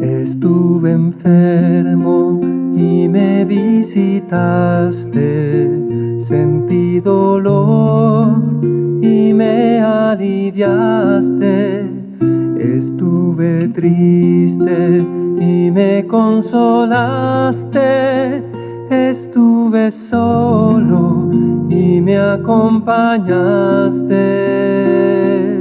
Estuve enfermo y me visitaste, sentí dolor y me aliviaste. Estuve triste y me consolaste, estuve solo y me acompañaste.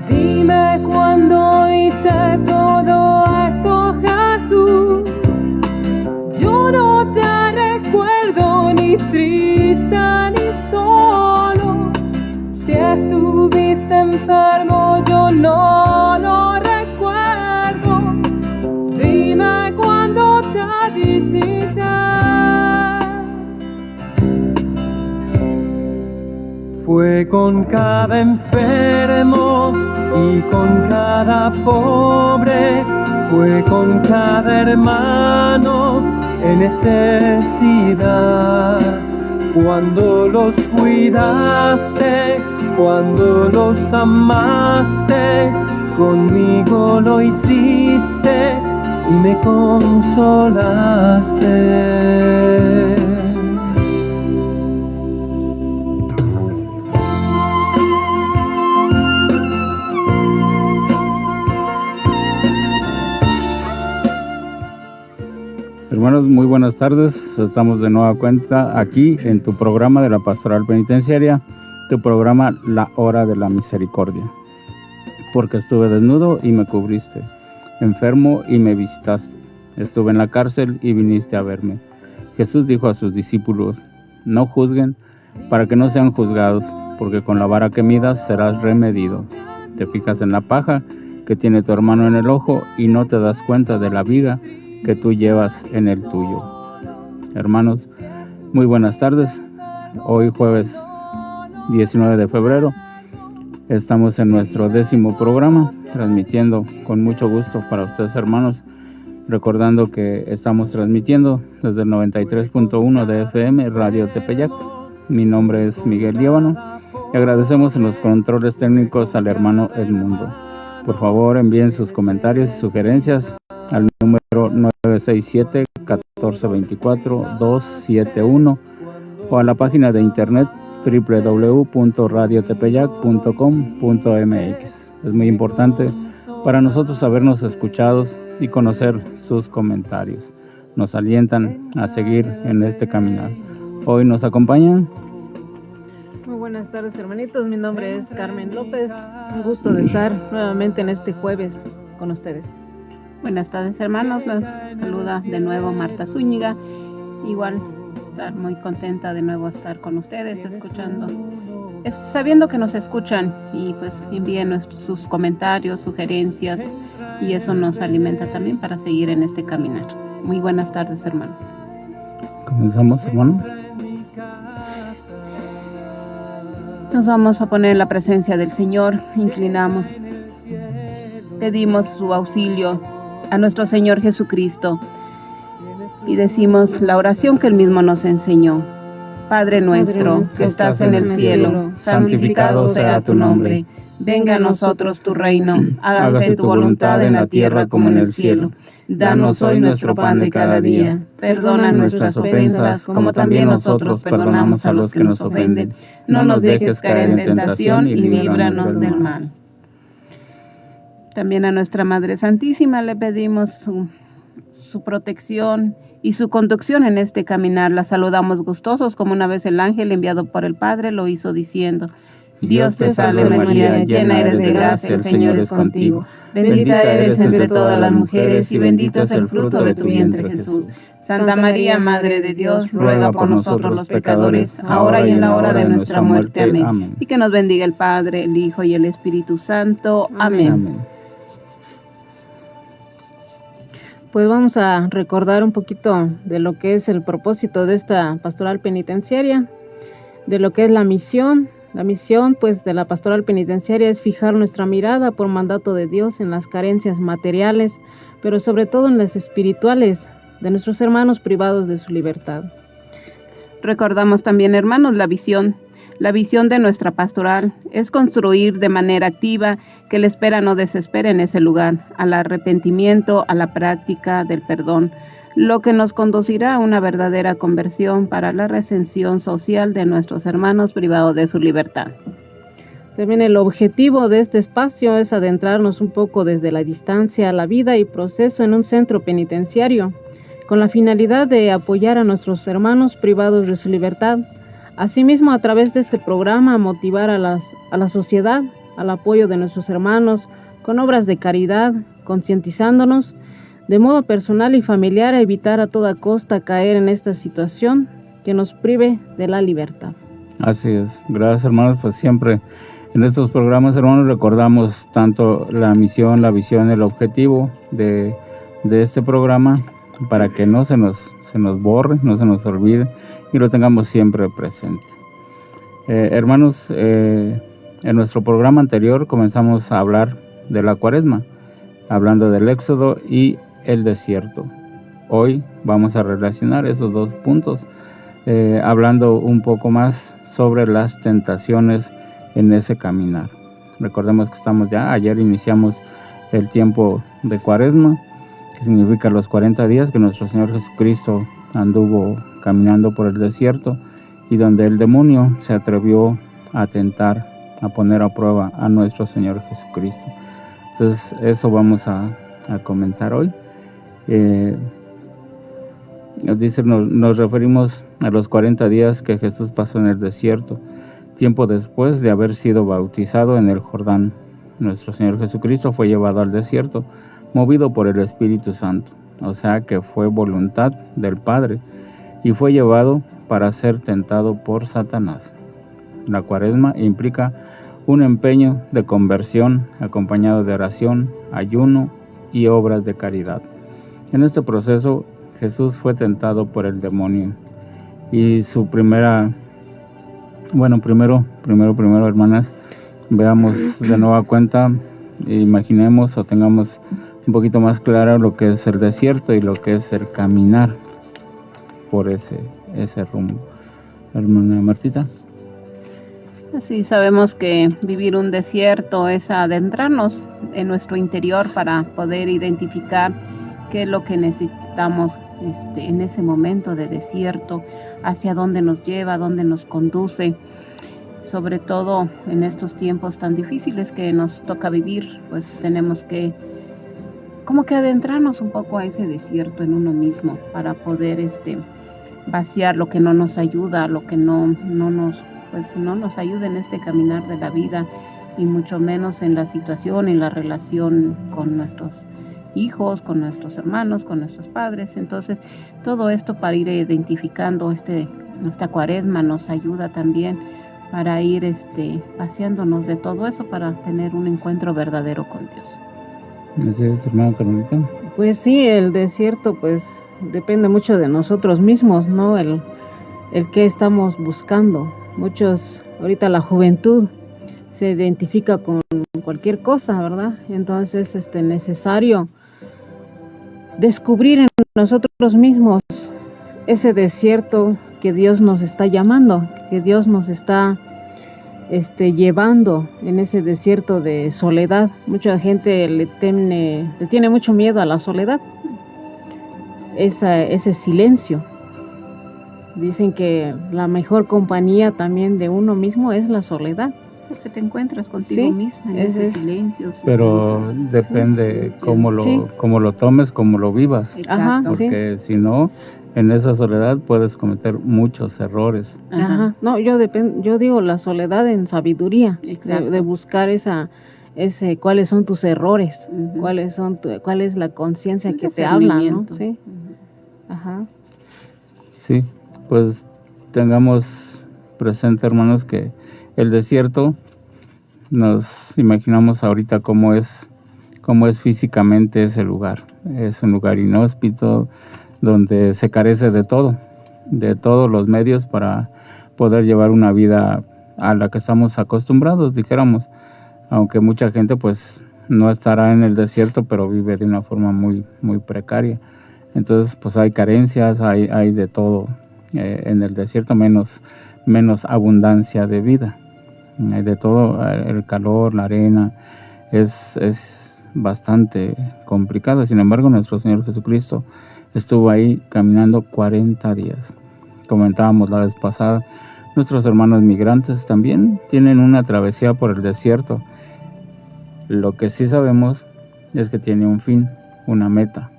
Dime cuándo hice todo esto, Jesús. Yo no te recuerdo ni triste ni solo. Si estuviste enfermo, yo no lo recuerdo. Dime cuándo te visité. Fue con cada enfermo y con cada pobre, fue con cada hermano en necesidad. Cuando los cuidaste, cuando los amaste, conmigo lo hiciste y me consolaste. Hermanos, muy buenas tardes. Estamos de nueva cuenta aquí en tu programa de la Pastoral Penitenciaria, tu programa La Hora de la Misericordia. Porque estuve desnudo y me cubriste, enfermo y me visitaste, estuve en la cárcel y viniste a verme. Jesús dijo a sus discípulos: no juzguen para que no sean juzgados, porque con la vara que midas serás remedido. Te fijas en la paja que tiene tu hermano en el ojo y no te das cuenta de la viga que tú llevas en el tuyo. Hermanos, muy buenas tardes. Hoy jueves 19 de febrero estamos en nuestro 10º programa, transmitiendo con mucho gusto para ustedes, hermanos, recordando que estamos transmitiendo desde el 93.1 de FM Radio Tepeyac. Mi nombre es Miguel Líbano y agradecemos en los controles técnicos al hermano El Mundo. Por favor, envíen sus comentarios y sugerencias al número 967-1424-271 o a la página de internet www.radiotepeyac.com.mx. Es muy importante para nosotros sabernos escuchados y conocer sus comentarios. Nos alientan a seguir en este caminar. Hoy nos acompañan. Muy buenas tardes, hermanitos. Mi nombre es Carmen López. Un gusto de estar nuevamente en este jueves con ustedes. Buenas tardes, hermanos, los saluda de nuevo Marta Zúñiga. Igual estar muy contenta de nuevo estar con ustedes, escuchando, sabiendo que nos escuchan y pues envíen sus comentarios, sugerencias, y eso nos alimenta también para seguir en este caminar. Muy buenas tardes, hermanos. Comenzamos, hermanos. Nos vamos a poner en la presencia del Señor, inclinamos, pedimos su auxilio a nuestro Señor Jesucristo y decimos la oración que Él mismo nos enseñó. Padre nuestro que estás en el cielo, santificado sea tu nombre. Venga a nosotros tu reino, hágase tu voluntad en la tierra como en el cielo. Danos hoy nuestro pan de cada día. Perdona nuestras ofensas, como también nosotros perdonamos a los que nos ofenden. No nos dejes caer en tentación y líbranos del mal. También a nuestra Madre Santísima le pedimos su protección y su conducción en este caminar. La saludamos gustosos, como una vez el ángel enviado por el Padre lo hizo diciendo: Dios te salve María, llena eres de gracia, el Señor es contigo. Bendita eres entre todas las mujeres y bendito es el fruto de tu vientre, Jesús. Santa María, Madre de Dios, ruega por nosotros los pecadores, ahora y en la hora de nuestra muerte. Amén. Y que nos bendiga el Padre, el Hijo y el Espíritu Santo. Amén. Pues vamos a recordar un poquito de lo que es el propósito de esta pastoral penitenciaria, de lo que es la misión La misión, pues, de la pastoral penitenciaria es fijar nuestra mirada por mandato de Dios en las carencias materiales, pero sobre todo en las espirituales de nuestros hermanos privados de su libertad. Recordamos también, hermanos, la visión. La visión de nuestra pastoral es construir de manera activa que la espera no desespere en ese lugar, al arrepentimiento, a la práctica del perdón, lo que nos conducirá a una verdadera conversión para la recensión social de nuestros hermanos privados de su libertad. También el objetivo de este espacio es adentrarnos un poco desde la distancia a la vida y proceso en un centro penitenciario, con la finalidad de apoyar a nuestros hermanos privados de su libertad. Asimismo, a través de este programa, motivar a la sociedad al apoyo de nuestros hermanos con obras de caridad, concientizándonos de modo personal y familiar a evitar a toda costa caer en esta situación que nos prive de la libertad. Así es. Gracias, hermanos. Pues siempre en estos programas, hermanos, recordamos tanto la misión, la visión, el objetivo de este programa para que no se nos borre, no se nos olvide y lo tengamos siempre presente. Hermanos, en nuestro programa anterior comenzamos a hablar de la Cuaresma, hablando del Éxodo y el desierto. Hoy vamos a relacionar esos dos puntos, hablando un poco más sobre las tentaciones en ese caminar. Recordemos que ayer iniciamos el tiempo de Cuaresma, que significa los 40 días que nuestro Señor Jesucristo anduvo caminando por el desierto y donde el demonio se atrevió a tentar, a poner a prueba a nuestro Señor Jesucristo. Entonces eso vamos a comentar hoy. Nos referimos a los 40 días que Jesús pasó en el desierto, tiempo después de haber sido bautizado en el Jordán. Nuestro Señor Jesucristo fue llevado al desierto, movido por el Espíritu Santo, o sea que fue voluntad del Padre, y fue llevado para ser tentado por Satanás. La Cuaresma implica un empeño de conversión acompañado de oración, ayuno y obras de caridad. En este proceso Jesús fue tentado por el demonio y su primero, hermanas, veamos de nueva cuenta, imaginemos o tengamos un poquito más claro lo que es el desierto y lo que es el caminar por ese rumbo. Hermana Martita. Así sabemos que vivir un desierto es adentrarnos en nuestro interior para poder identificar qué es lo que necesitamos en ese momento de desierto, hacia dónde nos lleva, dónde nos conduce. Sobre todo en estos tiempos tan difíciles que nos toca vivir, pues tenemos que como que adentrarnos un poco a ese desierto en uno mismo para poder vaciar lo que no nos ayuda, lo que no nos ayuda en este caminar de la vida y mucho menos en la situación, en la relación con nuestros hijos, con nuestros hermanos, con nuestros padres. Entonces, todo esto para ir identificando esta Cuaresma nos ayuda también para ir vaciándonos de todo eso para tener un encuentro verdadero con Dios. Así es, hermana Carmelita. Pues sí, el desierto pues depende mucho de nosotros mismos, ¿no? El que estamos buscando. Muchos, ahorita la juventud se identifica con cualquier cosa, ¿verdad? Entonces es necesario descubrir en nosotros mismos ese desierto que Dios nos está llamando, que Dios nos está llevando en ese desierto de soledad. Mucha gente le tiene mucho miedo a la soledad, ese silencio. Dicen que la mejor compañía también de uno mismo es la soledad. Porque te encuentras contigo misma en ese silencio. Pero depende cómo lo tomes, cómo lo vivas. Ajá, porque si no, en esa soledad puedes cometer muchos errores. Ajá. No, yo digo la soledad en sabiduría, de buscar cuáles son tus errores, uh-huh. cuál es la conciencia que te habla, ¿no? Sí. Uh-huh. Ajá. Sí, pues tengamos presente, hermanos, que el desierto, nos imaginamos ahorita cómo es físicamente ese lugar. Es un lugar inhóspito donde se carece de todos los medios para poder llevar una vida a la que estamos acostumbrados, dijéramos, aunque mucha gente pues no estará en el desierto, pero vive de una forma muy, muy precaria. Entonces pues hay carencias, hay de todo en el desierto, menos abundancia de vida. Hay de todo, el calor, la arena, es bastante complicado. Sin embargo, nuestro Señor Jesucristo estuvo ahí caminando 40 días. Comentábamos la vez pasada, nuestros hermanos migrantes también tienen una travesía por el desierto. Lo que sí sabemos es que tiene un fin, una meta.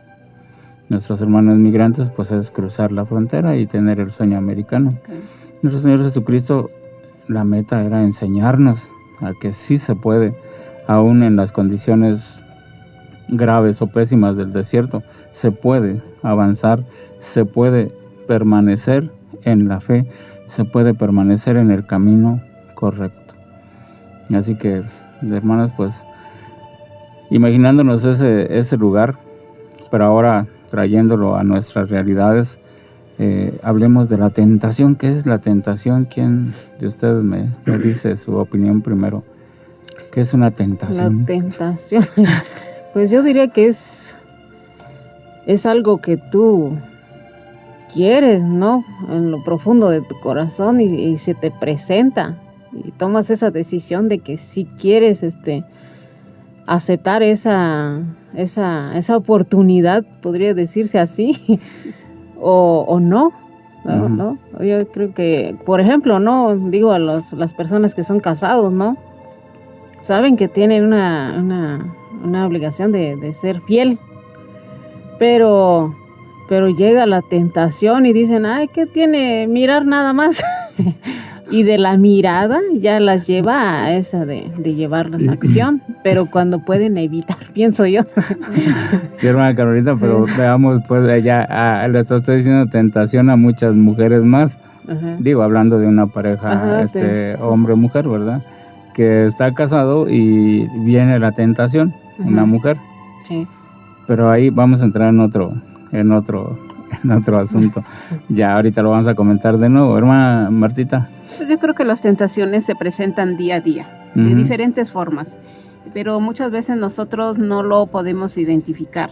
Nuestros hermanos migrantes pues es cruzar la frontera y tener el sueño americano. Okay. Nuestro Señor Jesucristo, la meta era enseñarnos a que sí se puede, aún en las condiciones graves o pésimas del desierto, se puede avanzar, se puede permanecer en la fe, se puede permanecer en el camino correcto. Así que, hermanos, pues imaginándonos ese lugar, pero ahora trayéndolo a nuestras realidades, hablemos de la tentación. ¿Qué es la tentación? ¿Quién de ustedes me dice su opinión primero? ¿Qué es una tentación? La tentación, pues yo diría que es algo que tú quieres, ¿no? En lo profundo de tu corazón y se te presenta y tomas esa decisión de que si quieres aceptar esa oportunidad, podría decirse así, o no, ¿no? Uh-huh. ¿No? Yo creo que, por ejemplo, no digo a las personas que son casados, ¿no? Saben que tienen una obligación de ser fiel, pero llega la tentación y dicen, ay, ¿qué tiene mirar nada más? Y de la mirada ya las lleva a esa de llevarlas a acción, pero cuando pueden evitar, pienso yo. Sí, hermana Carolita, pero veamos, pues ya le estoy diciendo tentación a muchas mujeres más. Ajá. Digo, hablando de una pareja, Ajá, sí. hombre-mujer, ¿verdad? Que está casado y viene la tentación, Ajá. una mujer. Sí. Pero ahí vamos a entrar en otro asunto. Ya ahorita lo vamos a comentar de nuevo, hermana Martita. Pues yo creo que las tentaciones se presentan día a día, de Uh-huh. diferentes formas, pero muchas veces nosotros no lo podemos identificar.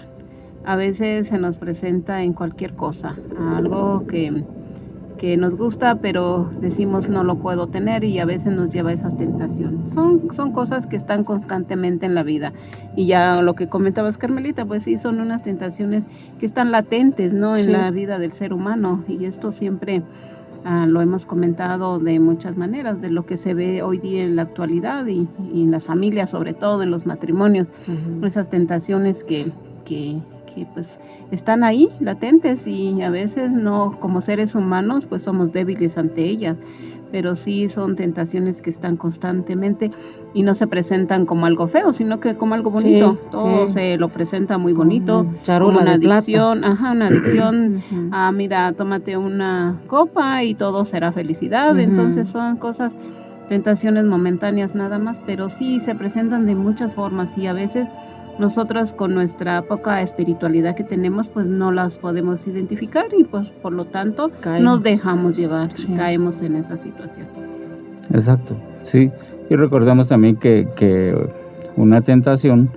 A veces se nos presenta en cualquier cosa, algo que nos gusta, pero decimos no lo puedo tener y a veces nos lleva a esas tentaciones. Son cosas que están constantemente en la vida. Y ya lo que comentabas, Carmelita, pues sí, son unas tentaciones que están latentes, ¿no? En Sí. la vida del ser humano. Y esto siempre lo hemos comentado de muchas maneras, de lo que se ve hoy día en la actualidad y en las familias, sobre todo en los matrimonios. Ujú. Esas tentaciones que pues están ahí latentes y a veces no, como seres humanos pues somos débiles ante ellas, pero sí son tentaciones que están constantemente y no se presentan como algo feo, sino que como algo bonito. Sí, Todo sí. se lo presenta muy bonito, Charola como una de plata. adicción, una adicción. Ujú. Mira, tómate una copa y todo será felicidad. Ujú. Entonces son cosas, tentaciones momentáneas nada más, pero sí se presentan de muchas formas y a veces nosotros con nuestra poca espiritualidad que tenemos pues no las podemos identificar y pues por lo tanto Caemos. nos dejamos llevar y Sí. caemos en esa situación. Exacto, sí. Y recordemos también que una tentación,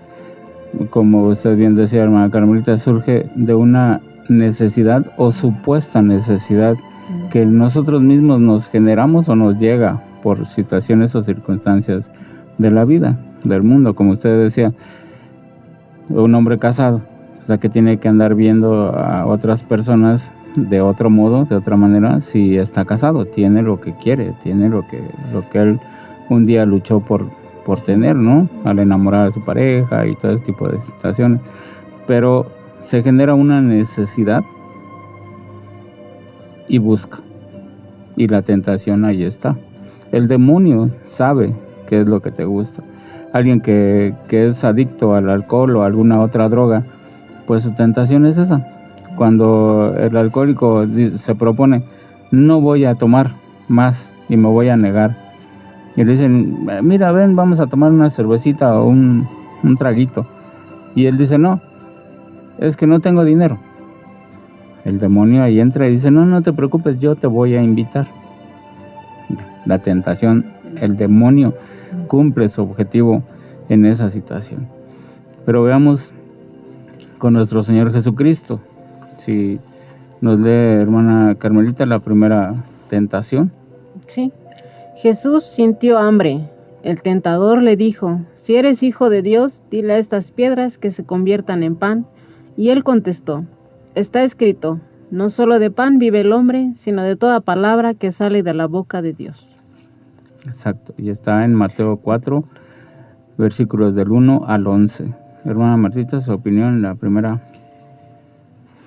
como usted bien decía, hermana Carmelita, surge de una necesidad o supuesta necesidad que nosotros mismos nos generamos o nos llega por situaciones o circunstancias de la vida, del mundo, como usted decía. Un hombre casado, o sea que tiene que andar viendo a otras personas de otro modo, de otra manera, si está casado, tiene lo que quiere, tiene lo que él un día luchó por tener, ¿no? Al enamorar a su pareja y todo ese tipo de situaciones. Pero se genera una necesidad y busca. Y la tentación ahí está. El demonio sabe qué es lo que te gusta. Alguien que es adicto al alcohol o a alguna otra droga, pues su tentación es esa. Cuando el alcohólico se propone, no voy a tomar más y me voy a negar. Y le dicen, mira, ven, vamos a tomar una cervecita o un traguito. Y él dice, no, es que no tengo dinero. El demonio ahí entra y dice, no te preocupes, yo te voy a invitar. La tentación el demonio cumple su objetivo en esa situación. Pero veamos con nuestro Señor Jesucristo. Si nos lee, hermana Carmelita, la primera tentación. Sí. Jesús sintió hambre. El tentador le dijo: si eres hijo de Dios, dile a estas piedras que se conviertan en pan. Y él contestó: está escrito, no solo de pan vive el hombre, sino de toda palabra que sale de la boca de Dios. Exacto, y está en Mateo 4, versículos del 1 al 11. Hermana Martita, su opinión en la primera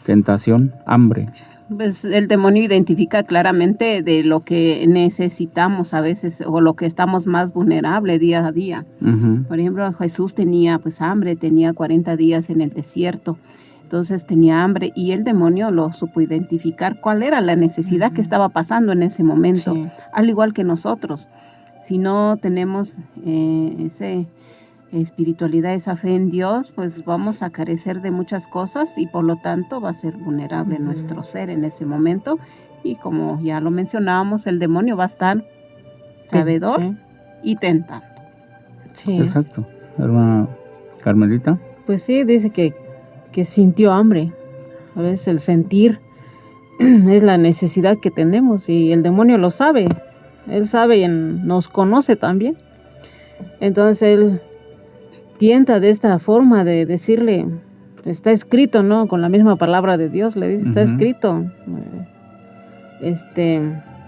tentación, hambre. Pues el demonio identifica claramente de lo que necesitamos a veces o lo que estamos más vulnerables día a día. Uh-huh. Por ejemplo, Jesús tenía pues hambre, tenía 40 días en el desierto, entonces tenía hambre y el demonio lo supo identificar cuál era la necesidad que estaba pasando en ese momento, Sí. al igual que nosotros. Si no tenemos esa espiritualidad, esa fe en Dios, pues vamos a carecer de muchas cosas y por lo tanto va a ser vulnerable nuestro ser en ese momento. Y como ya lo mencionábamos, el demonio va a estar sabedor Sí. y tentando. Sí. Exacto. Hermana Carmelita. Pues sí, dice que sintió hambre. A veces el sentir es la necesidad que tenemos y el demonio lo sabe. Él sabe y nos conoce también. Entonces él tienta de esta forma de decirle, está escrito, ¿no? Con la misma palabra de Dios le dice, está Ujú. escrito,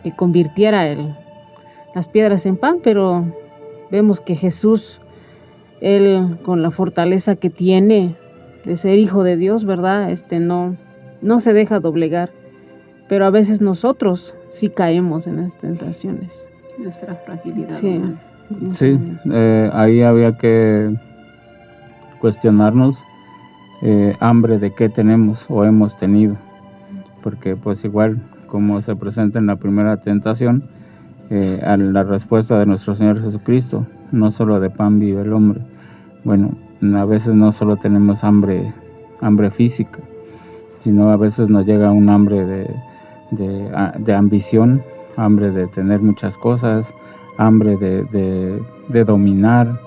que convirtiera las piedras en pan, pero vemos que Jesús, él con la fortaleza que tiene de ser hijo de Dios, ¿verdad? No se deja doblegar, pero a veces nosotros sí caemos en las tentaciones. Nuestra fragilidad. Sí. humana. Sí, ahí había que cuestionarnos hambre de qué tenemos o hemos tenido, porque pues igual como se presenta en la primera tentación, a la respuesta de nuestro Señor Jesucristo, no solo de pan vive el hombre. Bueno, a veces no solo tenemos hambre física, sino a veces nos llega un hambre de ambición, hambre de tener muchas cosas, hambre de dominar.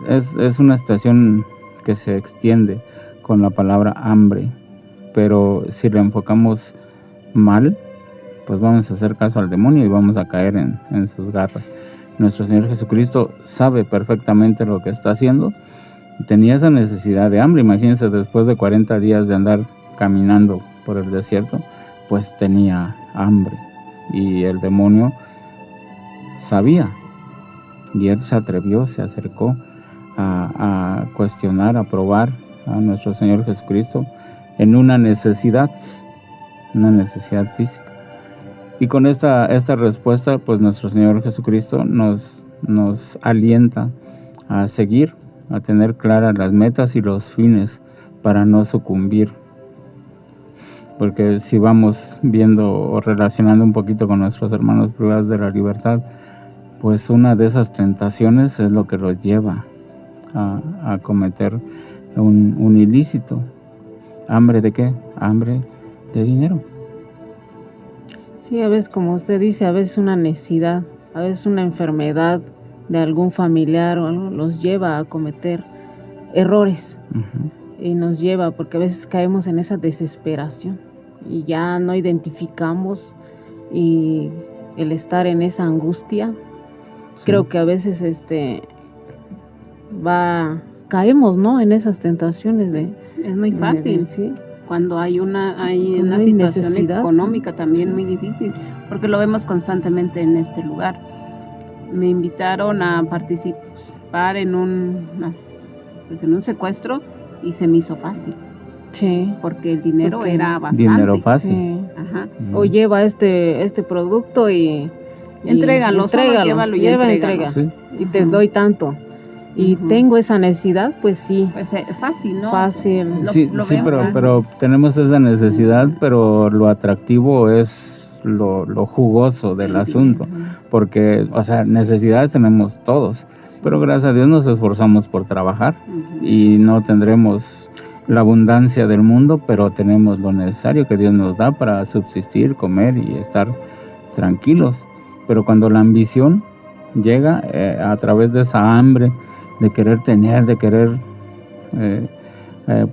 Es una situación que se extiende con la palabra hambre, pero si lo enfocamos mal, pues vamos a hacer caso al demonio y vamos a caer en sus garras. Nuestro Señor Jesucristo sabe perfectamente lo que está haciendo. Tenía esa necesidad de hambre. Imagínense, después de 40 días de andar caminando por el desierto, pues tenía hambre. Y el demonio sabía. Y él se atrevió, se acercó a cuestionar, a probar a nuestro Señor Jesucristo en una necesidad física. Y con esta respuesta, pues nuestro Señor Jesucristo nos alienta a seguir, a tener claras las metas y los fines para no sucumbir. Porque si vamos viendo o relacionando un poquito con nuestros hermanos privados de la libertad, pues una de esas tentaciones es lo que los lleva a cometer un ilícito. ¿Hambre de qué? Hambre de dinero. Sí, a veces, como usted dice, a veces una necesidad, a veces una enfermedad de algún familiar o algo los lleva a cometer errores. Uh-huh. Y nos lleva, porque a veces caemos en esa desesperación y ya no identificamos, y el estar en esa angustia, Sí. creo que a veces caemos, ¿no? En esas tentaciones de... Es muy fácil. Sí. Cuando hay una Cuando situación hay necesidad. económica también muy difícil, porque lo vemos constantemente en este lugar. Me invitaron a participar en un secuestro y se me hizo fácil, Sí. porque el dinero Porque era bastante. Dinero fácil. Sí. Ajá. O lleva este producto y Entrégalo, solo llévalo y lleva, entrégalo. entrega. Sí. Y te doy tanto. Y Ujú. tengo esa necesidad, pues sí, Pues fácil, ¿no? fácil. Sí, lo sí, vemos. pero tenemos esa necesidad, pero lo atractivo es lo jugoso del asunto, porque, o sea, necesidades tenemos todos, pero gracias a Dios nos esforzamos por trabajar Ujú. y no tendremos la abundancia del mundo, pero tenemos lo necesario que Dios nos da para subsistir, comer y estar tranquilos. Pero cuando la ambición llega a través de esa hambre de querer tener, de querer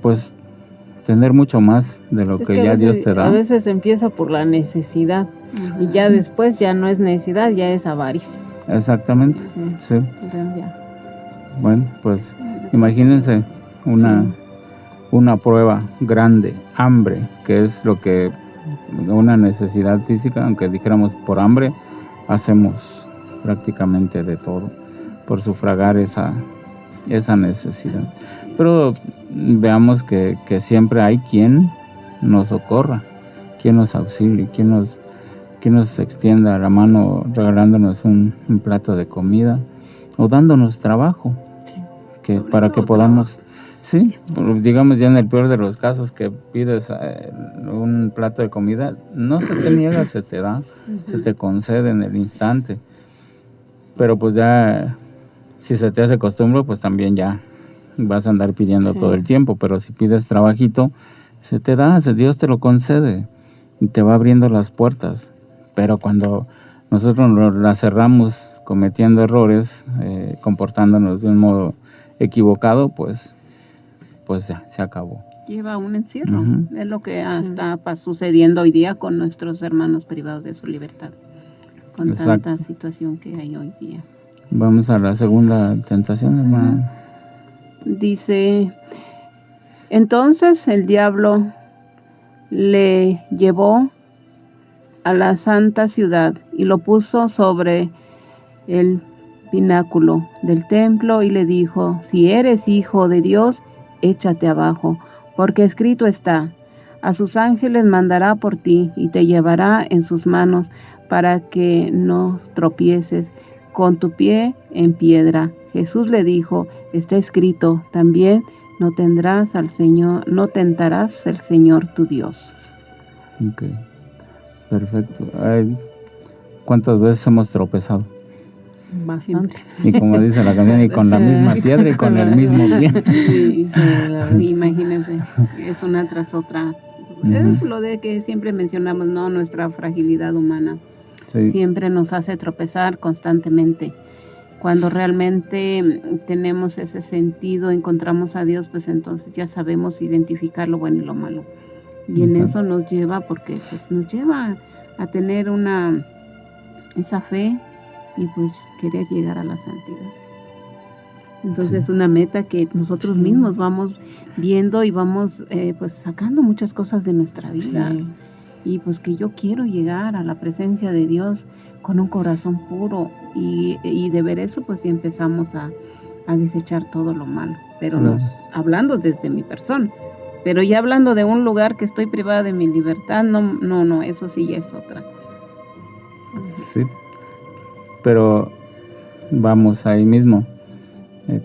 pues tener mucho más de lo que ya Dios te da. A veces empieza por la necesidad y ya después ya no es necesidad, ya es avaricia. Exactamente, sí. Ya. Bueno, pues imagínense una prueba grande, hambre, que es lo que una necesidad física, aunque dijéramos por hambre, hacemos prácticamente de todo por sufragar esa necesidad. Pero veamos que siempre hay quien nos socorra, quien nos auxilie, quien nos extienda la mano regalándonos un plato de comida o dándonos trabajo, para que podamos, digamos ya en el peor de los casos que pides un plato de comida, no se te niega, se te da, se te concede en el instante, pero pues ya si se te hace costumbre, pues también ya vas a andar pidiendo todo el tiempo, pero si pides trabajito, se te da, Dios te lo concede y te va abriendo las puertas. Pero cuando nosotros las cerramos cometiendo errores, comportándonos de un modo equivocado, pues ya se acabó. Lleva un encierro. Es lo que está sucediendo hoy día con nuestros hermanos privados de su libertad, con tanta situación que hay hoy día. Vamos a la segunda tentación, hermana. Dice, entonces el diablo le llevó a la santa ciudad y lo puso sobre el pináculo del templo y le dijo, si eres hijo de Dios, échate abajo, porque escrito está, a sus ángeles mandará por ti y te llevará en sus manos para que no tropieces con tu pie en piedra. Jesús le dijo, está escrito, también no tentarás al Señor tu Dios. Ok, perfecto. ¿Cuántas veces hemos tropezado? Bastante. Y como dice la canción, y con la misma piedra y con el mismo pie. Imagínense, es una tras otra. Es lo de que siempre mencionamos, ¿no? Nuestra fragilidad humana. Siempre nos hace tropezar constantemente. Cuando realmente tenemos ese sentido, encontramos a Dios, pues entonces ya sabemos identificar lo bueno y lo malo. Y en eso nos lleva, porque pues nos lleva a tener esa fe y pues querer llegar a la santidad. Entonces es una meta que nosotros mismos vamos viendo y vamos pues sacando muchas cosas de nuestra vida. Y pues que yo quiero llegar a la presencia de Dios con un corazón puro y de ver eso pues sí empezamos a desechar todo lo malo, pero hablando desde mi persona, pero ya hablando de un lugar que estoy privada de mi libertad, no, eso sí ya es otra cosa. Sí, pero vamos ahí mismo,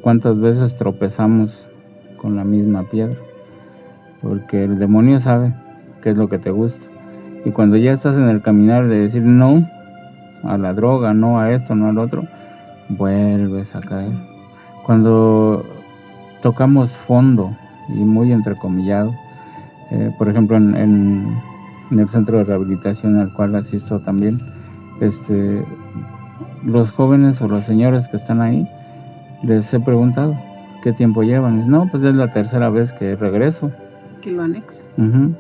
¿cuántas veces tropezamos con la misma piedra? Porque el demonio sabe qué es lo que te gusta. Y cuando ya estás en el caminar de decir no a la droga, no a esto, no al otro, vuelves a caer. Cuando tocamos fondo, y muy entrecomillado, por ejemplo en el centro de rehabilitación al cual asisto también, los jóvenes o los señores que están ahí, les he preguntado qué tiempo llevan. No, pues es la tercera vez que regreso. Que lo anexo.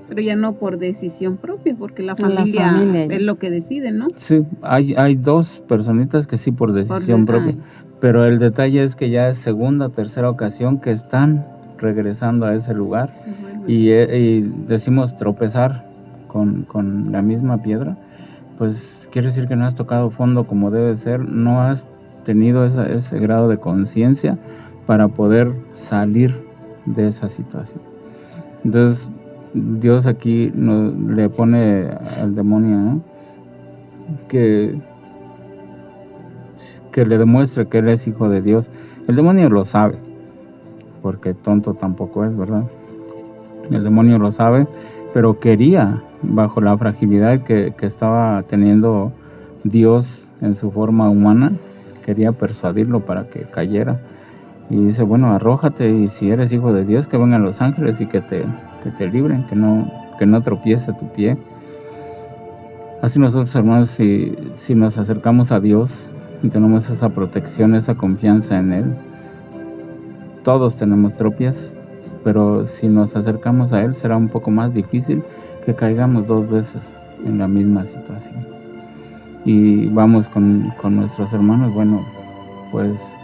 Pero ya no por decisión propia, porque la familia es lo que decide, ¿no? Sí, hay dos personitas que sí por decisión propia, pero el detalle es que ya es segunda o tercera ocasión que están regresando a ese lugar y decimos tropezar con la misma piedra, pues quiere decir que no has tocado fondo como debe ser, no has tenido ese grado de conciencia para poder salir de esa situación. Entonces Dios aquí le pone al demonio, ¿no? que le demuestre que él es hijo de Dios. El demonio lo sabe, porque tonto tampoco es, ¿verdad? El demonio lo sabe, pero quería, bajo la fragilidad que estaba teniendo Dios en su forma humana, quería persuadirlo para que cayera. Y dice, bueno, arrójate, y si eres hijo de Dios, que vengan los ángeles y que te libren, que no tropiece tu pie. Así nosotros, hermanos, si nos acercamos a Dios y tenemos esa protección, esa confianza en Él. Todos tenemos tropiezos, pero si nos acercamos a Él será un poco más difícil que caigamos 2 veces en la misma situación. Y vamos con nuestros hermanos, bueno, pues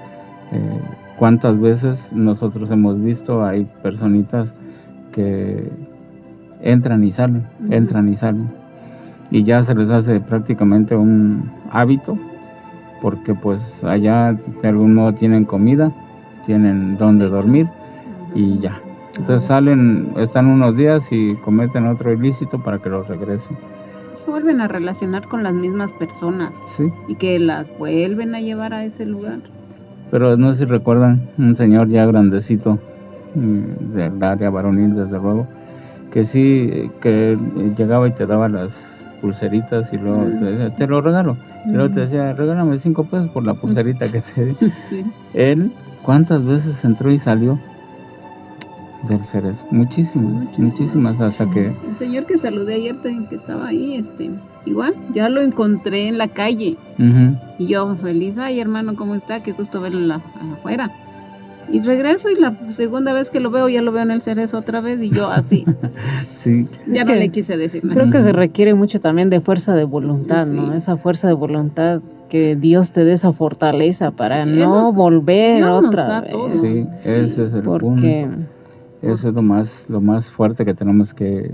cuántas veces nosotros hemos visto, hay personitas que entran y salen, y ya se les hace prácticamente un hábito, porque pues allá de algún modo tienen comida, tienen donde dormir y ya. Entonces salen, están unos días y cometen otro ilícito para que los regresen. Se vuelven a relacionar con las mismas personas, Sí. Y que las vuelven a llevar a ese lugar. Pero no sé si recuerdan un señor ya grandecito del área varonil, desde luego, que sí, que llegaba y te daba las pulseritas y luego te decía, te lo regalo. Y luego te decía, regálame 5 pesos por la pulserita que te di. Sí. Él, ¿cuántas veces entró y salió del Cerezo? Muchísimas, hasta que... El señor que saludé ayer, que estaba ahí, igual, ya lo encontré en la calle. Y yo feliz, ay hermano, ¿cómo está? Qué gusto verlo afuera. Y regreso y la segunda vez que lo veo, ya lo veo en el Cerezo otra vez y yo así. Sí. Ya Es no que le quise decir nada. Creo que se requiere mucho también de fuerza de voluntad, ¿no? Sí. Esa fuerza de voluntad, que Dios te dé esa fortaleza para Sí, no volver Dios nos otra da vez. todo. Sí, ese es el Porque punto. Eso es lo más fuerte que tenemos que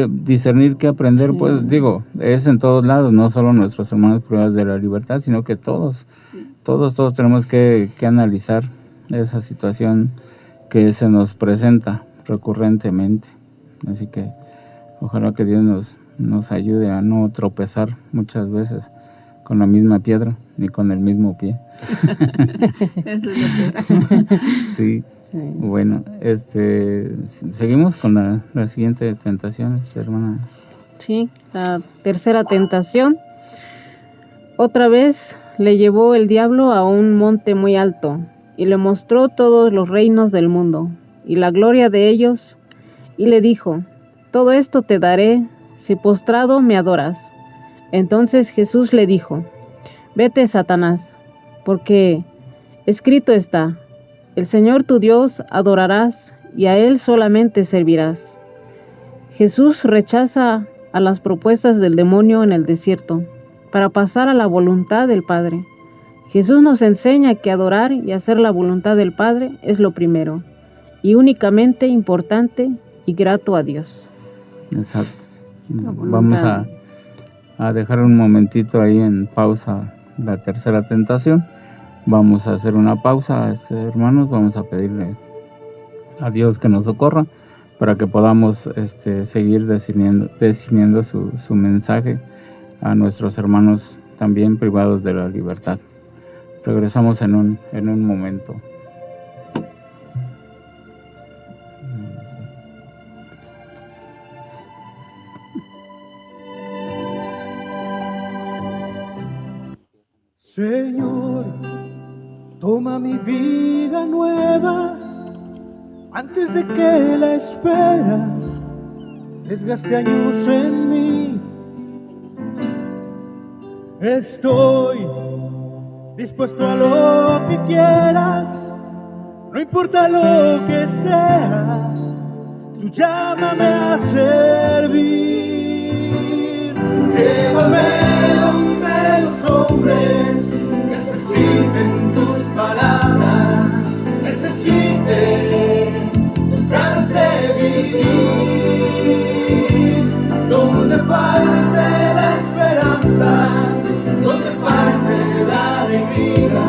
discernir, que aprender. Sí. Pues digo, es en todos lados, no solo nuestros hermanos privados de la libertad, sino que todos tenemos que analizar esa situación que se nos presenta recurrentemente. Así que ojalá que Dios nos ayude a no tropezar muchas veces con la misma piedra ni con el mismo pie. Eso es lo peor. Sí. sí. Bueno, seguimos con la siguiente tentación, hermana. Sí, la tercera tentación. Otra vez le llevó el diablo a un monte muy alto y le mostró todos los reinos del mundo y la gloria de ellos, y le dijo, todo esto te daré si postrado me adoras. Entonces Jesús le dijo, vete, Satanás, porque escrito está, el Señor tu Dios adorarás y a Él solamente servirás. Jesús rechaza a las propuestas del demonio en el desierto para pasar a la voluntad del Padre. Jesús nos enseña que adorar y hacer la voluntad del Padre es lo primero y únicamente importante y grato a Dios. Exacto. La Vamos voluntad. a dejar un momentito ahí en pausa la tercera tentación. Vamos a hacer una pausa, hermanos. Vamos a pedirle a Dios que nos socorra para que podamos seguir discerniendo su mensaje a nuestros hermanos también privados de la libertad. Regresamos en un momento. Señor, toma mi vida nueva antes de que la espera desgaste años en mí. Estoy dispuesto a lo que quieras, no importa lo que sea, tú llámame a servir. Llévame donde los hombres necesiten tus palabras, necesiten tus ganas de vivir, donde falte la esperanza, donde falte la alegría,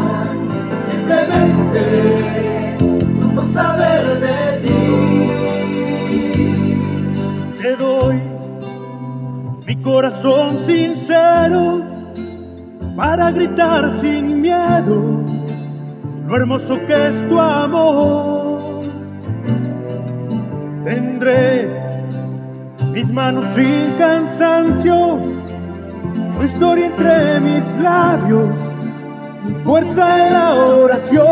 simplemente no saber de ti. Te doy mi corazón sincero para gritar sin miedo lo hermoso que es tu amor. Tendré mis manos sin cansancio, tu historia entre mis labios, mi fuerza en la oración.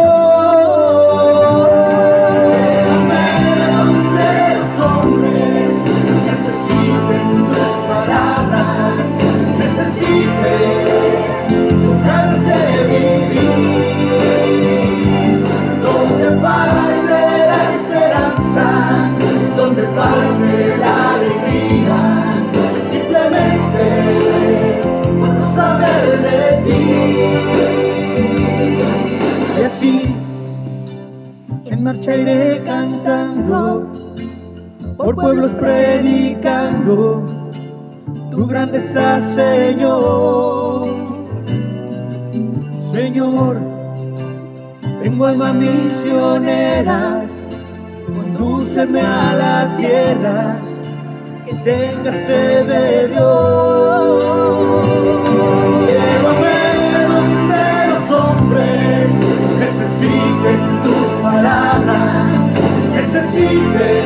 Donde los hombres necesiten tus palabras, necesiten tus ganas Y así en marcha iré cantando, por pueblos predicando tu grandeza, Señor. Señor, tengo alma misionera, condúceme a la tierra que tenga sed de Dios. Llévame donde los hombres necesiten tus palabras, necesiten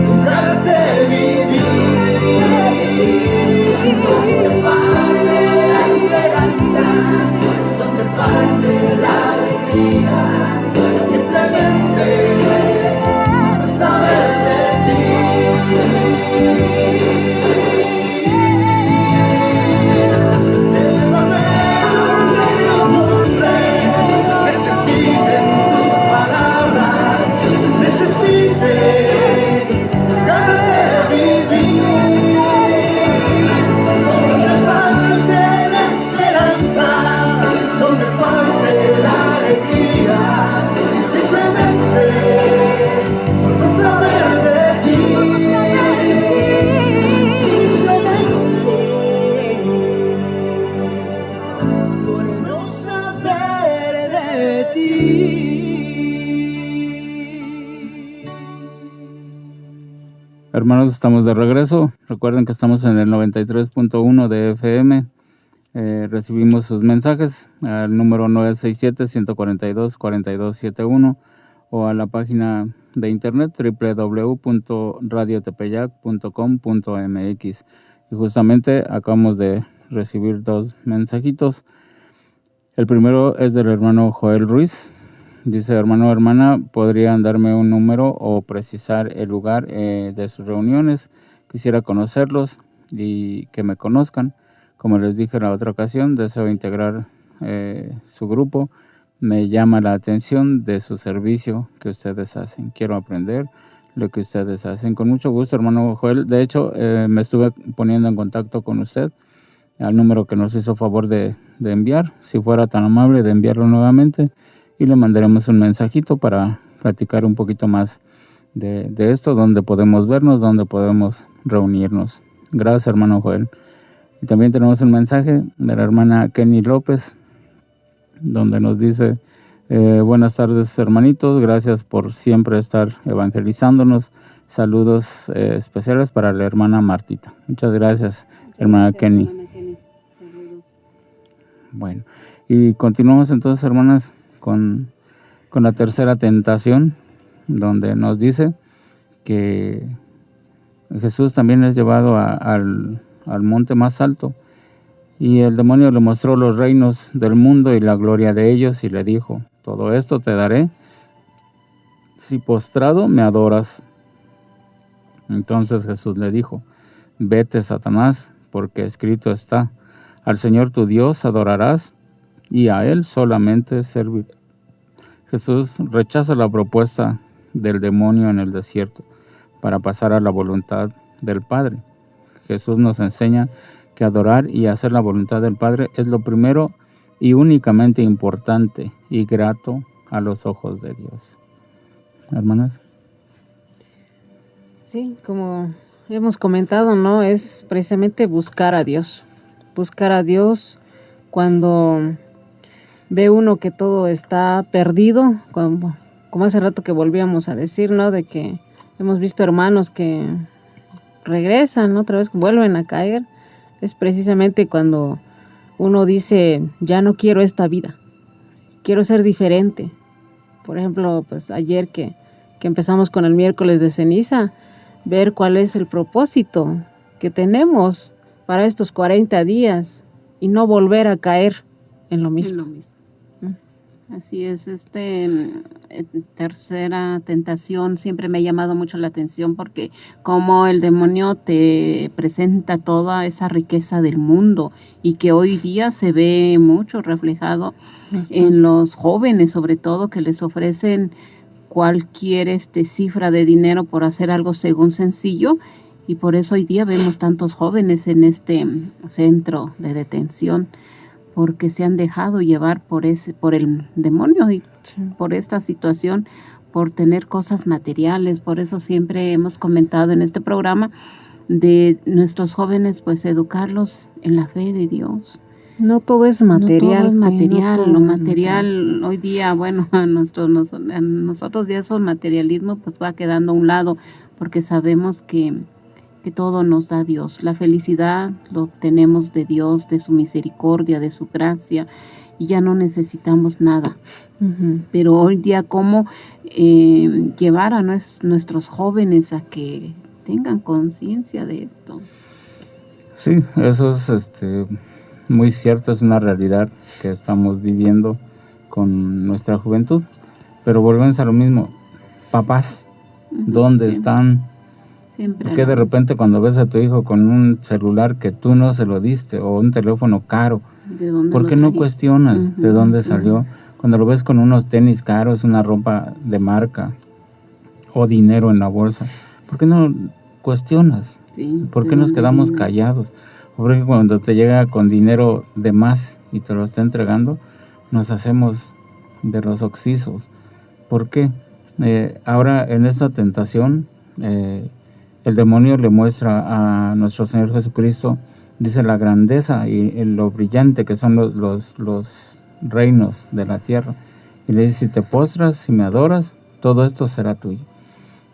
tus ganas de vivir. Donde parte la esperanza, donde parte la alegría, simplemente saber de ti. Llévame donde los hombres necesiten tus palabras, necesiten tus ganas de vivir. Donde falte la esperanza, donde falte la alegría, simplemente por no saber de ti. Por no saber de ti. Hermanos, estamos de regreso. Recuerden que estamos en el 93.1 de FM. Recibimos sus mensajes al número 967-142-4271 o a la página de internet www.radiotepeyac.com.mx. Y justamente acabamos de recibir 2 mensajitos. El primero es del hermano Joel Ruiz. Dice: hermano o hermana, ¿podrían darme un número o precisar el lugar de sus reuniones? Quisiera conocerlos y que me conozcan. Como les dije en la otra ocasión, deseo integrar su grupo. Me llama la atención de su servicio que ustedes hacen. Quiero aprender lo que ustedes hacen. Con mucho gusto, hermano Joel. De hecho, me estuve poniendo en contacto con usted al número que nos hizo favor de enviar. Si fuera tan amable de enviarlo nuevamente, y le mandaremos un mensajito para platicar un poquito más de esto, donde podemos vernos, donde podemos reunirnos. Gracias, hermano Joel. Y también tenemos un mensaje de la hermana Kenny López, donde nos dice: buenas tardes, hermanitos, gracias por siempre estar evangelizándonos. Saludos especiales para la hermana Martita. Muchas gracias, hermana Kenny. Saludos. Bueno, y continuamos entonces, hermanas, con la tercera tentación, donde nos dice que Jesús también es llevado al monte más alto, y el demonio le mostró los reinos del mundo y la gloria de ellos, y le dijo: todo esto te daré si postrado me adoras. Entonces Jesús le dijo: vete, Satanás, porque escrito está: al Señor tu Dios adorarás y a Él solamente servir. Jesús rechaza la propuesta del demonio en el desierto para pasar a la voluntad del Padre. Jesús nos enseña que adorar y hacer la voluntad del Padre es lo primero y únicamente importante y grato a los ojos de Dios. Hermanas. Sí, como hemos comentado, ¿no? Es precisamente buscar a Dios. Buscar a Dios cuando ve uno que todo está perdido, como hace rato que volvíamos a decir, ¿no? De que hemos visto hermanos que regresan, otra vez vuelven a caer. Es precisamente cuando uno dice: ya no quiero esta vida, quiero ser diferente. Por ejemplo, pues ayer que empezamos con el miércoles de ceniza, ver cuál es el propósito que tenemos para estos 40 días y no volver a caer en lo mismo. Así es, tercera tentación siempre me ha llamado mucho la atención, porque como el demonio te presenta toda esa riqueza del mundo y que hoy día se ve mucho reflejado en los jóvenes, sobre todo, que les ofrecen cualquier cifra de dinero por hacer algo según sencillo, y por eso hoy día vemos tantos jóvenes en este centro de detención, porque se han dejado llevar por el demonio y Sí. por esta situación, por tener cosas materiales. Por eso siempre hemos comentado en este programa de nuestros jóvenes, pues educarlos en la fe de Dios. No todo es material. No todo es material. no todo Lo es material hoy día, bueno, a nosotros ya eso, el materialismo pues va quedando a un lado, porque sabemos que todo nos da Dios. La felicidad lo obtenemos de Dios, de su misericordia, de su gracia, y ya no necesitamos nada. Ujú. Pero hoy día, ¿cómo llevar a nuestros jóvenes a que tengan conciencia de esto? Sí, eso es muy cierto, es una realidad que estamos viviendo con nuestra juventud. Pero volvemos a lo mismo, papás, ¿dónde Siempre, están? siempre ¿Por qué de no. repente cuando ves a tu hijo con un celular que tú no se lo diste o un teléfono caro, ¿De dónde ¿por lo qué no trajiste? cuestionas de Ujú, dónde ujú. salió? Cuando lo ves con unos tenis caros, una ropa de marca o dinero en la bolsa, ¿por qué no cuestionas? Sí, ¿Por ¿de qué nos dónde quedamos viene? callados? Porque cuando te llega con dinero de más y te lo está entregando, nos hacemos de los oxisos. ¿Por qué? Ahora en esta tentación, el demonio le muestra a nuestro Señor Jesucristo, dice la grandeza y lo brillante que son los reinos de la tierra. Y le dice, si te postras, si me adoras, todo esto será tuyo.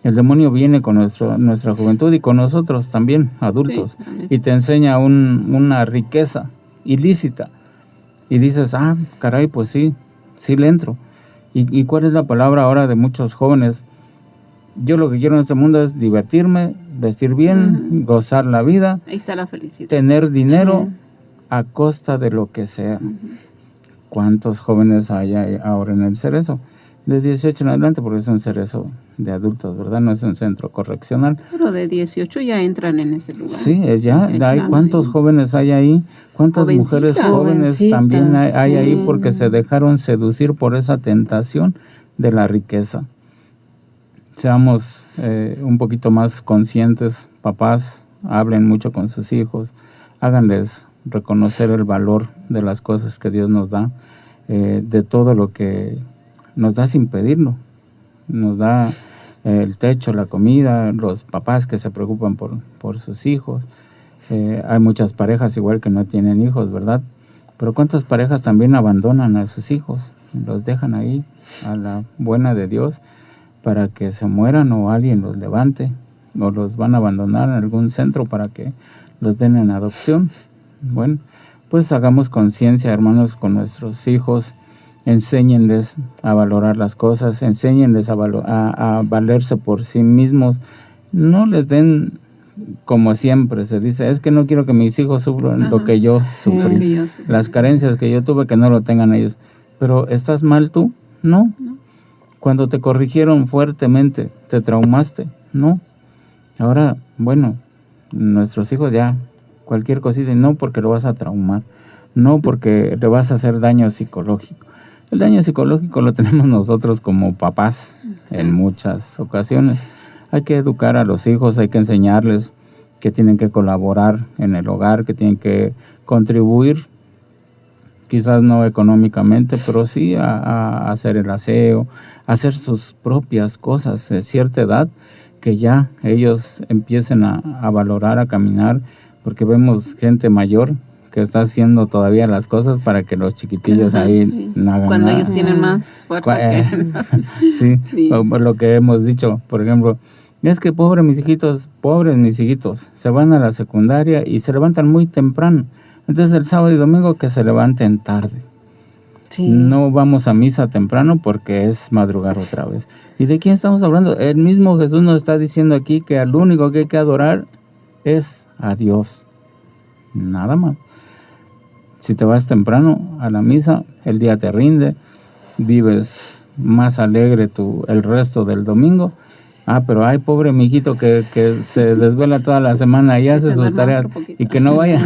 El demonio viene con nuestra juventud y con nosotros también, adultos, Sí, también. y te enseña una riqueza ilícita. Y dices, caray, pues sí le entro. ¿Y cuál es la palabra ahora de muchos jóvenes? Yo lo que quiero en este mundo es divertirme, vestir bien, gozar la vida, Ahí está la felicidad. tener dinero Sí. a costa de lo que sea. Ujú. ¿Cuántos jóvenes hay ahora en el Cerezo? De 18 en adelante, porque es un Cerezo de adultos, ¿verdad? No es un centro correccional. Pero de 18 ya entran en ese lugar. Sí, Ya hay están ¿cuántos ahí. jóvenes hay ahí? ¿Cuántas Jovencitas. mujeres jóvenes Jovencitas, también hay ahí sí. porque se dejaron seducir por esa tentación de la riqueza? Seamos un poquito más conscientes, papás, hablen mucho con sus hijos, háganles reconocer el valor de las cosas que Dios nos da, de todo lo que nos da sin pedirlo. Nos da el techo, la comida, los papás que se preocupan por sus hijos. Hay muchas parejas igual que no tienen hijos, ¿verdad? Pero ¿cuántas parejas también abandonan a sus hijos? Los dejan ahí a la buena de Dios para que se mueran o alguien los levante, o los van a abandonar en algún centro para que los den en adopción. Bueno, pues hagamos conciencia, hermanos, con nuestros hijos, enséñenles a valorar las cosas, enséñenles a valerse por sí mismos, no les den, como siempre se dice, es que no quiero que mis hijos sufran lo que yo Sí. sufrí, Lo que yo sufrí. las carencias que yo tuve, que no lo tengan ellos. Pero ¿estás mal tú? No. Cuando te corrigieron fuertemente, ¿te traumaste? No. Ahora, bueno, nuestros hijos ya, cualquier cosita, no porque lo vas a traumar, no porque le vas a hacer daño psicológico. El daño psicológico lo tenemos nosotros como papás en muchas ocasiones. Hay que educar a los hijos, hay que enseñarles que tienen que colaborar en el hogar, que tienen que contribuir, quizás no económicamente, pero sí a hacer el aseo, a hacer sus propias cosas de cierta edad, que ya ellos empiecen a valorar, a caminar, porque vemos gente mayor que está haciendo todavía las cosas para que los chiquitillos Ajá, ahí sí. no hagan Cuando nada. ellos tienen más fuerza que... Sí, Sí. o lo que hemos dicho, por ejemplo, es que pobres mis hijitos, se van a la secundaria y se levantan muy temprano. Entonces el sábado y domingo que se levanten tarde. Sí. No vamos a misa temprano porque es madrugar otra vez. ¿Y de quién estamos hablando? El mismo Jesús nos está diciendo aquí que al único que hay que adorar es a Dios. Nada más. Si te vas temprano a la misa, el día te rinde, vives más alegre el resto del domingo. Pero ay, pobre mijito que se desvela toda la semana y hace se sus duerma tareas otro poquito. y que no vaya.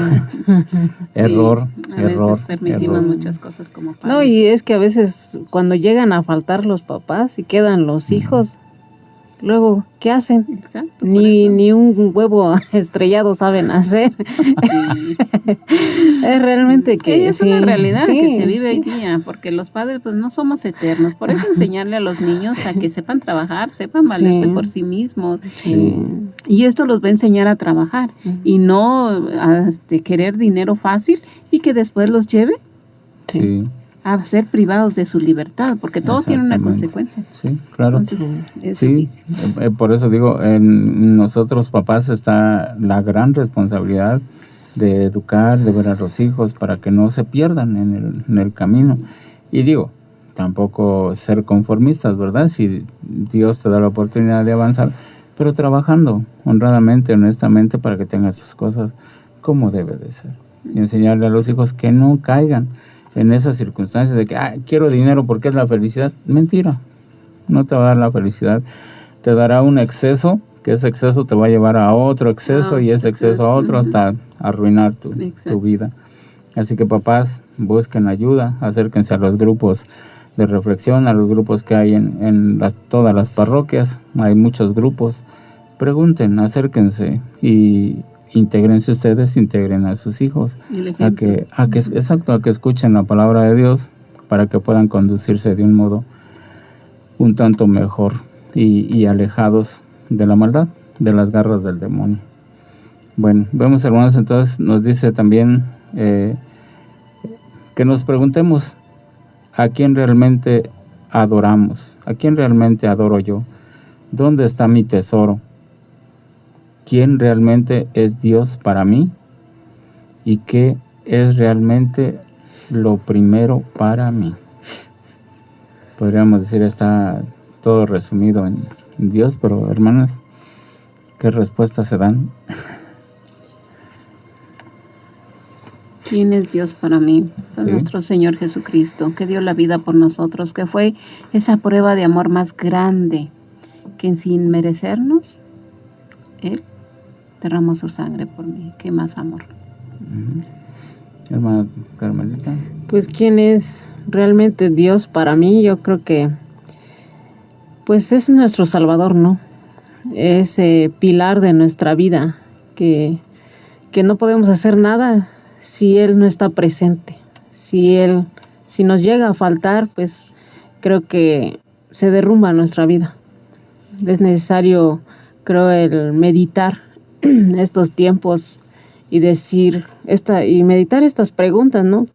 Error, A veces error, permitimos error. muchas cosas como padres. No, y es que a veces cuando llegan a faltar los papás y quedan los hijos, luego, ¿qué hacen? Exacto. por Ni, eso. ni un huevo estrellado saben hacer. Sí. Es realmente que Es una sí, realidad sí, que se vive sí. hoy día, porque los padres pues no somos eternos. Por eso enseñarle a los niños a que sepan trabajar, sepan valerse Sí. por sí mismos. Sí. Y esto los va a enseñar a trabajar y no a querer dinero fácil y que después los lleve Sí, a ser privados de su libertad, porque todo tiene una exactamente. consecuencia. Sí, claro. Entonces, es Sí, difícil. por eso digo, en nosotros papás está la gran responsabilidad de educar, de ver a los hijos para que no se pierdan en el camino. Y digo, tampoco ser conformistas, ¿verdad? Si Dios te da la oportunidad de avanzar, pero trabajando honradamente, honestamente, para que tengas sus cosas como debe de ser. Y enseñarle a los hijos que no caigan en esas circunstancias de que quiero dinero porque es la felicidad. Mentira, no te va a dar la felicidad, te dará un exceso, que ese exceso te va a llevar a otro exceso y ese exceso a otro hasta arruinar tu Exacto. vida. Así que papás, busquen ayuda, acérquense a los grupos de reflexión, a los grupos que hay en todas las parroquias, hay muchos grupos. Pregunten, acérquense y intégrense ustedes, integren a sus hijos, Y el a ejemplo. que escuchen la palabra de Dios para que puedan conducirse de un modo un tanto mejor y alejados de la maldad, de las garras del demonio. Bueno, vemos, hermanos, entonces nos dice también que nos preguntemos a quién realmente adoramos, a quién realmente adoro yo, dónde está mi tesoro, quién realmente es Dios para mí y qué es realmente lo primero para mí. Podríamos decir, está todo resumido en Dios, pero hermanas, ¿qué respuestas se dan? ¿Quién es Dios para mí? Es Sí. nuestro Señor Jesucristo, que dio la vida por nosotros, que fue esa prueba de amor más grande, que sin merecernos, Él derramó su sangre por mí. ¿Qué más amor? Hermana Carmelita. Pues quién es realmente Dios para mí, yo creo que pues es nuestro Salvador, ¿no? Ese pilar de nuestra vida, que no podemos hacer nada si Él no está presente. Si nos llega a faltar, pues creo que se derrumba nuestra vida. Es necesario, creo, el meditar estos tiempos y decir y meditar estas preguntas, ¿no?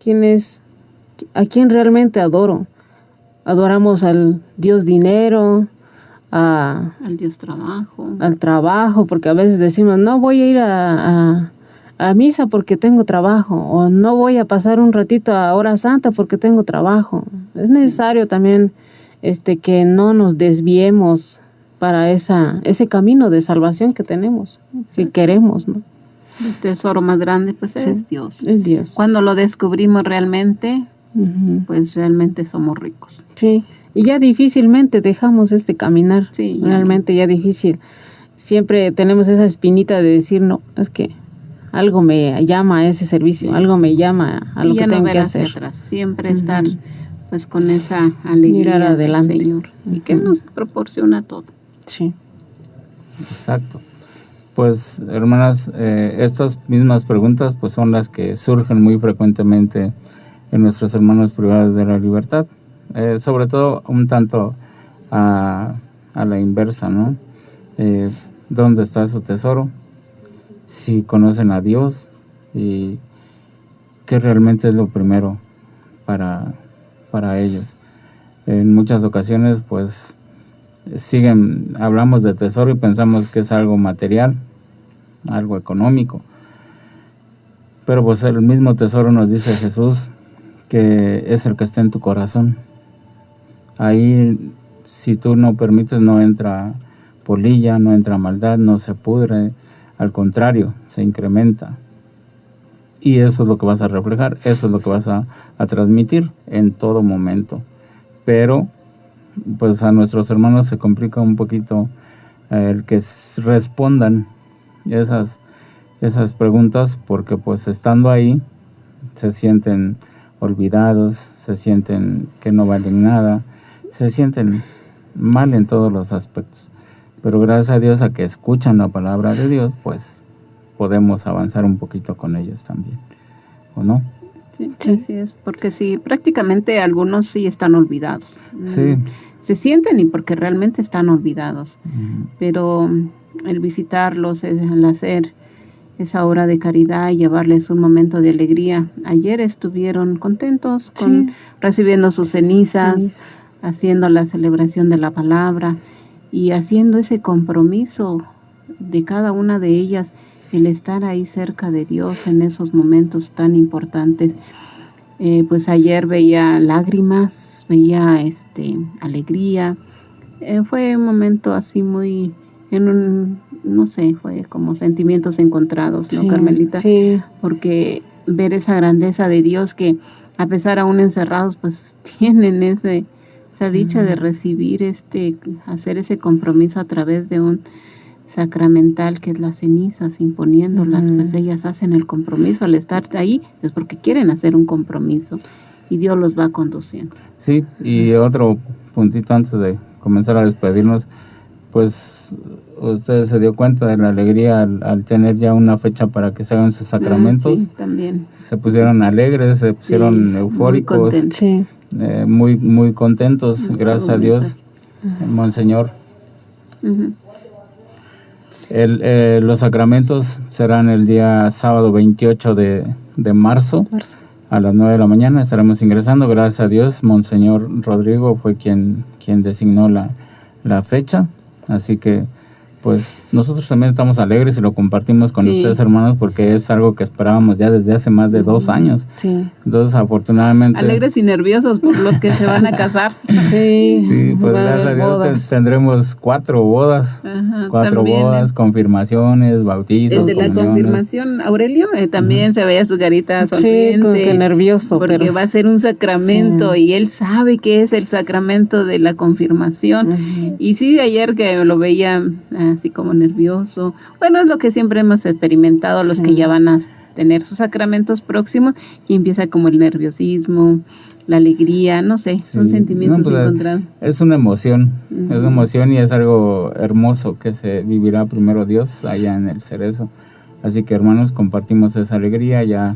¿A quién realmente adoro? Adoramos al Dios dinero, Al Dios trabajo. al trabajo, porque a veces decimos, no voy a ir a misa porque tengo trabajo, o no voy a pasar un ratito a hora santa porque tengo trabajo. Es necesario también que no nos desviemos para ese camino de salvación que tenemos, que queremos, ¿no? El tesoro más grande, pues Sí. es Dios. Es Dios. Cuando lo descubrimos realmente, Ujú. pues realmente somos ricos. Sí, y ya difícilmente dejamos caminar. Sí, ya Realmente ya difícil. Siempre tenemos esa espinita de decir, no, es que algo me llama a ese servicio, Sí. algo me llama a lo Y que ya no tengo ver que hacia hacer. atrás, siempre Ujú. estar pues con esa alegría Mirar adelante. del Señor y que Ujú. nos proporciona todo. Sí. Exacto. Pues, hermanas, estas mismas preguntas pues son las que surgen muy frecuentemente en nuestros hermanos privados de la libertad. Sobre todo un tanto a la inversa, ¿no? ¿Dónde está su tesoro? Si conocen a Dios y qué realmente es lo primero para ellos. En muchas ocasiones pues hablamos de tesoro y pensamos que es algo material, algo económico, pero pues el mismo tesoro nos dice Jesús que es el que está en tu corazón. Ahí, si tú no permites, no entra polilla, no entra maldad, no se pudre, al contrario, se incrementa. Y eso es lo que vas a reflejar, eso es lo que vas a transmitir en todo momento. Pero pues a nuestros hermanos se complica un poquito el que respondan esas preguntas, porque pues estando ahí se sienten olvidados, se sienten que no valen nada, se sienten mal en todos los aspectos. pero gracias a Dios a que escuchan la palabra de Dios, pues podemos avanzar un poquito con ellos también, ¿o no? Sí, así es, porque sí, prácticamente algunos sí están olvidados. Sí. Se sienten y porque realmente están olvidados, pero el visitarlos, el hacer esa obra de caridad y llevarles un momento de alegría. Ayer estuvieron contentos recibiendo sus cenizas, haciendo la celebración de la palabra y haciendo ese compromiso de cada una de ellas, el estar ahí cerca de Dios en esos momentos tan importantes. Pues ayer veía lágrimas, veía alegría. Fue un momento así muy, no sé, fue como sentimientos encontrados, ¿no, Carmelita? Sí. Porque ver esa grandeza de Dios que a pesar aún encerrados, pues tienen esa dicha de recibir hacer ese compromiso a través de un sacramental que es las cenizas, imponiéndolas, pues ellas hacen el compromiso al estar ahí, es porque quieren hacer un compromiso y Dios los va conduciendo. Sí, y otro puntito antes de comenzar a despedirnos, pues usted se dio cuenta de la alegría al tener ya una fecha para que se hagan sus sacramentos. Sí, también. Se pusieron alegres, se pusieron eufóricos, muy, muy contentos, gracias a Dios, Monseñor. Los sacramentos serán el día sábado 28 de marzo. A las 9 de la mañana estaremos ingresando. Gracias a Dios, Monseñor Rodrigo fue quien designó la fecha. Así que, pues, nosotros también estamos alegres y lo compartimos con ustedes, hermanos, porque es algo que esperábamos ya desde hace más de 2 años. Sí. Entonces, afortunadamente... Alegres y nerviosos por los que se van a casar. Sí, pues gracias a Dios tendremos 4 bodas. Ajá, 4 también, bodas, confirmaciones, bautizos, el de la confirmación, Aurelio, también se veía su carita sonriente. Sí, como que nervioso. Porque va a ser un sacramento y él sabe que es el sacramento de la confirmación. Y sí, ayer que lo veía así como nervioso. Bueno, es lo que siempre hemos experimentado los que ya van a tener sus sacramentos próximos y empieza como el nerviosismo, la alegría, no sé, son sentimientos encontrados. Es una emoción, es una emoción y es algo hermoso que se vivirá primero Dios allá en el Cerezo. Así que, hermanos, compartimos esa alegría. Ya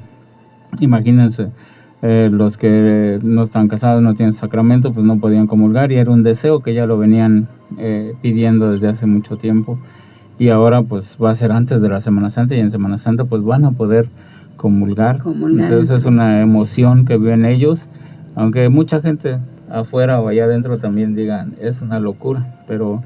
imagínense, los que no están casados, no tienen sacramento, pues no podían comulgar y era un deseo que ya lo venían pidiendo desde hace mucho tiempo. Y ahora pues va a ser antes de la Semana Santa y en Semana Santa pues van a poder comulgar. Entonces es una emoción que viven ellos, aunque mucha gente afuera o allá adentro también digan, es una locura, pero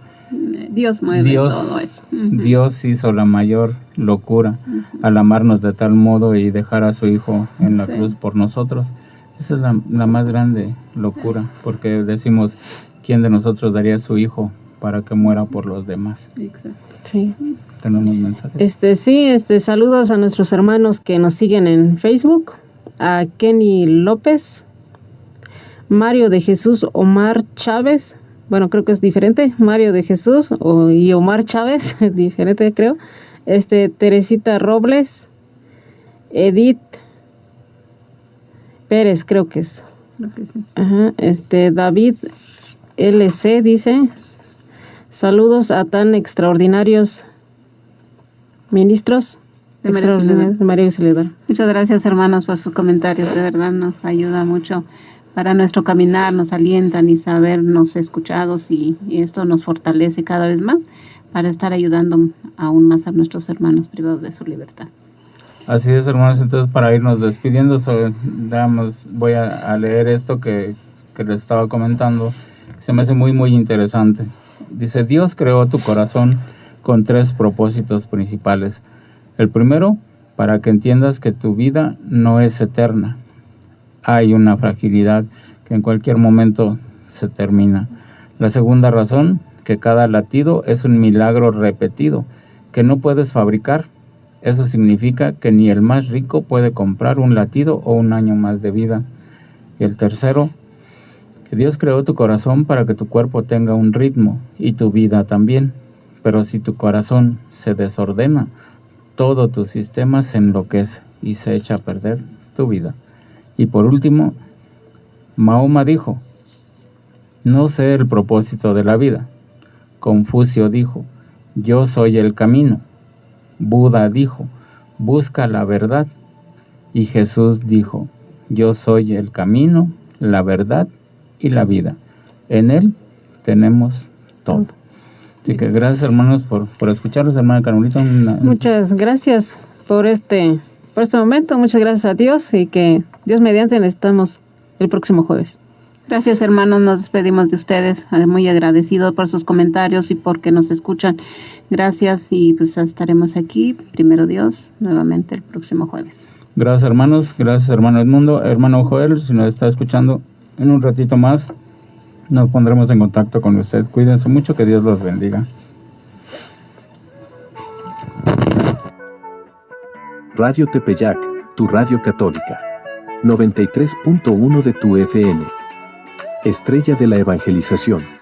Dios mueve todo eso. Dios hizo la mayor locura al amarnos de tal modo y dejar a su Hijo en la cruz por nosotros. Esa es la más grande locura, porque decimos, ¿quién de nosotros daría a su Hijo para que muera por los demás? Exacto. Sí. ¿Tenemos mensajes? Saludos a nuestros hermanos que nos siguen en Facebook, a Kenny López, Mario de Jesús, Omar Chávez, bueno, creo que es diferente, Mario de Jesús y Omar Chávez, diferente creo, Teresita Robles, Edith Pérez, creo que es. Creo que sí. Ajá, David LC dice, saludos a tan extraordinarios ministros de María Auxiliadora. Muchas gracias, hermanos, por sus comentarios, de verdad nos ayuda mucho para nuestro caminar, nos alientan y sabernos escuchados y esto nos fortalece cada vez más para estar ayudando aún más a nuestros hermanos privados de su libertad. Así es, hermanos. Entonces, para irnos despidiendo, voy a leer esto que les estaba comentando. Se me hace muy, muy interesante. Dice, Dios creó tu corazón con 3 propósitos principales. El primero, para que entiendas que tu vida no es eterna. Hay una fragilidad que en cualquier momento se termina. La segunda razón, que cada latido es un milagro repetido, que no puedes fabricar. Eso significa que ni el más rico puede comprar un latido o un año más de vida. Y el tercero, que Dios creó tu corazón para que tu cuerpo tenga un ritmo y tu vida también. Pero si tu corazón se desordena, todo tu sistema se enloquece y se echa a perder tu vida. Y por último, Mahoma dijo, no sé el propósito de la vida. Confucio dijo, yo soy el camino. Buda dijo, busca la verdad. Y Jesús dijo, yo soy el camino, la verdad y la vida. En Él tenemos todo. Así que gracias, hermanos, por escucharnos, hermana Carmelita. Muchas gracias por este momento. Muchas gracias a Dios y que Dios mediante estamos el próximo jueves. Gracias, hermanos, nos despedimos de ustedes, muy agradecidos por sus comentarios y porque nos escuchan. Gracias y pues estaremos aquí, primero Dios, nuevamente el próximo jueves. Gracias, hermanos, gracias, hermano Edmundo, hermano Joel, si nos está escuchando en un ratito más, nos pondremos en contacto con usted. Cuídense mucho, que Dios los bendiga. Radio Tepeyac, tu radio católica. 93.1 de tu FM. Estrella de la evangelización.